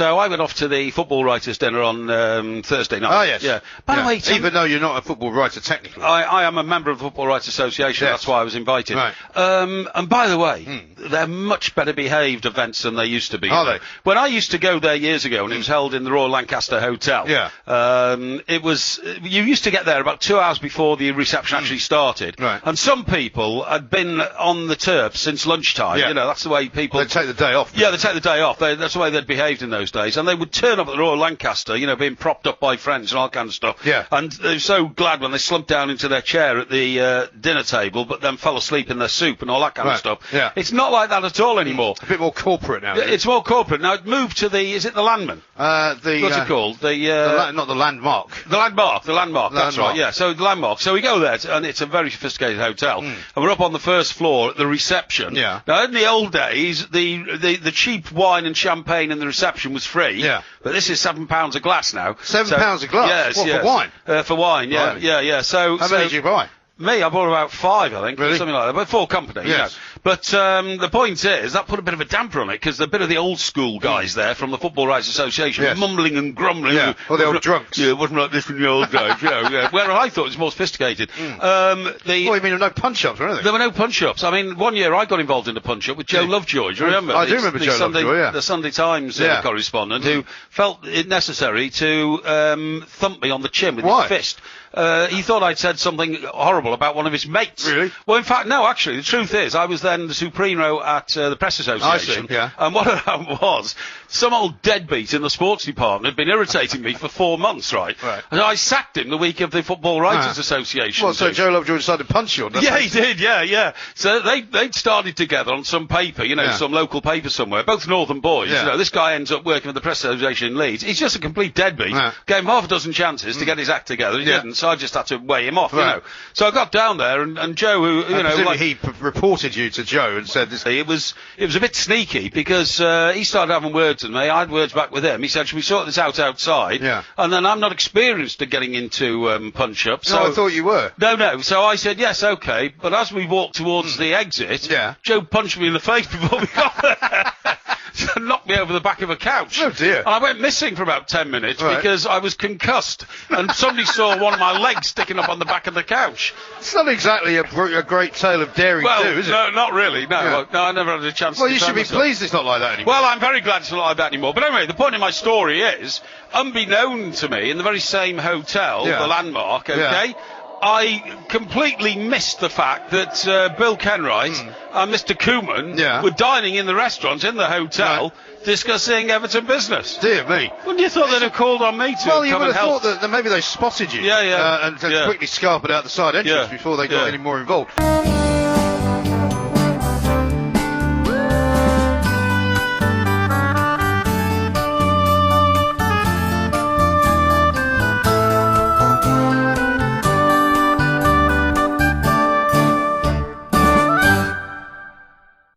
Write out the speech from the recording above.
So I went off to the football writers' dinner on Thursday night. Oh, yes. Yeah. By the way, even though you're not a football writer technically. I am a member of the Football Writers Association. Yes. That's why I was invited. Right. And by the way, they're much better behaved events than they used to be. Are they? When I used to go there years ago, and it was held in the Royal Lancaster Hotel. Yeah. It was. You used to get there about 2 hours before the reception actually started. Right. And some people had been on the turf since lunchtime. Yeah. You know, that's the way people. They take the day off. Yeah, they take the day off. That's the way they'd behaved in those days. And they would turn up at the Royal Lancaster, you know, being propped up by friends and all kind of stuff. Yeah. And they were so glad when they slumped down into their chair at the dinner table, but then fell asleep in their soup and all that kind of stuff. Yeah. It's not like that at all anymore. A bit more corporate now. It's more corporate. Now, it moved to is it the Landman? What's it called? Not the Landmark. The Landmark, that's right, yeah. So the Landmark. So we go there, and it's a very sophisticated hotel. And we're up on the first floor at the reception. Yeah. Now, in the old days, the cheap wine and champagne in the reception was free. Yeah. But this is £7 a glass now. £7 a glass? Yes, what, yes. for wine? For wine, yeah, Right. yeah. So how many did you buy? Me, I bought about 5, I think, really? Something like that, but for company, yes. You know. But the point is, that put a bit of a damper on it, because a bit of the old school guys there from the Football Writers Association, mumbling and grumbling. Yeah, or the old drunks. Yeah, it wasn't like this in the old days, yeah. Where I thought it was more sophisticated. What, you mean no punch-ups or anything? There were no punch-ups. I mean, one year I got involved in a punch-up with Joe Lovejoy, do you remember? I do remember Joe Lovejoy, yeah. The Sunday Times correspondent, who felt it necessary to thump me on the chin with his fist. He thought I'd said something horrible about one of his mates. Really? Well, in fact, no, actually, the truth is, I was then the Supremo at the Press Association. I see, yeah. And what happened was, some old deadbeat in the sports department had been irritating me for 4 months, right? And I sacked him the week of the Football Writers Association. Well, so Joe Lovejoy decided to punch you on that? Yeah, he did, yeah. So they'd started together on some paper, you know, some local paper somewhere, both northern boys. Yeah. You know, this guy ends up working for the Press Association in Leeds. He's just a complete deadbeat. Gave him half a dozen chances to get his act together. He didn't, so I just had to weigh him off, you know. So I got down there, and Joe, who, you know, like, he reported you to Joe and said this. It was a bit sneaky, because he started having words with me. I had words back with him. He said, "Should we sort this out outside?" Yeah. And then I'm not experienced at getting into punch-ups. So no, I thought you were. No. So I said, yes, okay. But as we walked towards the exit, Joe punched me in the face before we got there. So knocked me over the back of a couch. Oh dear. And I went missing for about 10 minutes because I was concussed, and somebody saw one of my legs sticking up on the back of the couch. It's not exactly a great tale of daring do, is it? No, not really. No, no, I never had a chance to you should be pleased it's not like that anymore. Well, I'm very glad it's not like that anymore. But anyway, the point of my story is, unbeknown to me, in the very same hotel, the Landmark, I completely missed the fact that Bill Kenwright and Mr. Koeman were dining in the restaurant in the hotel discussing Everton business. Dear me. Wouldn't you thought they'd have called on me to Well, you come would and have help? thought that maybe they spotted you and quickly scarpered out the side entrance before they got any more involved.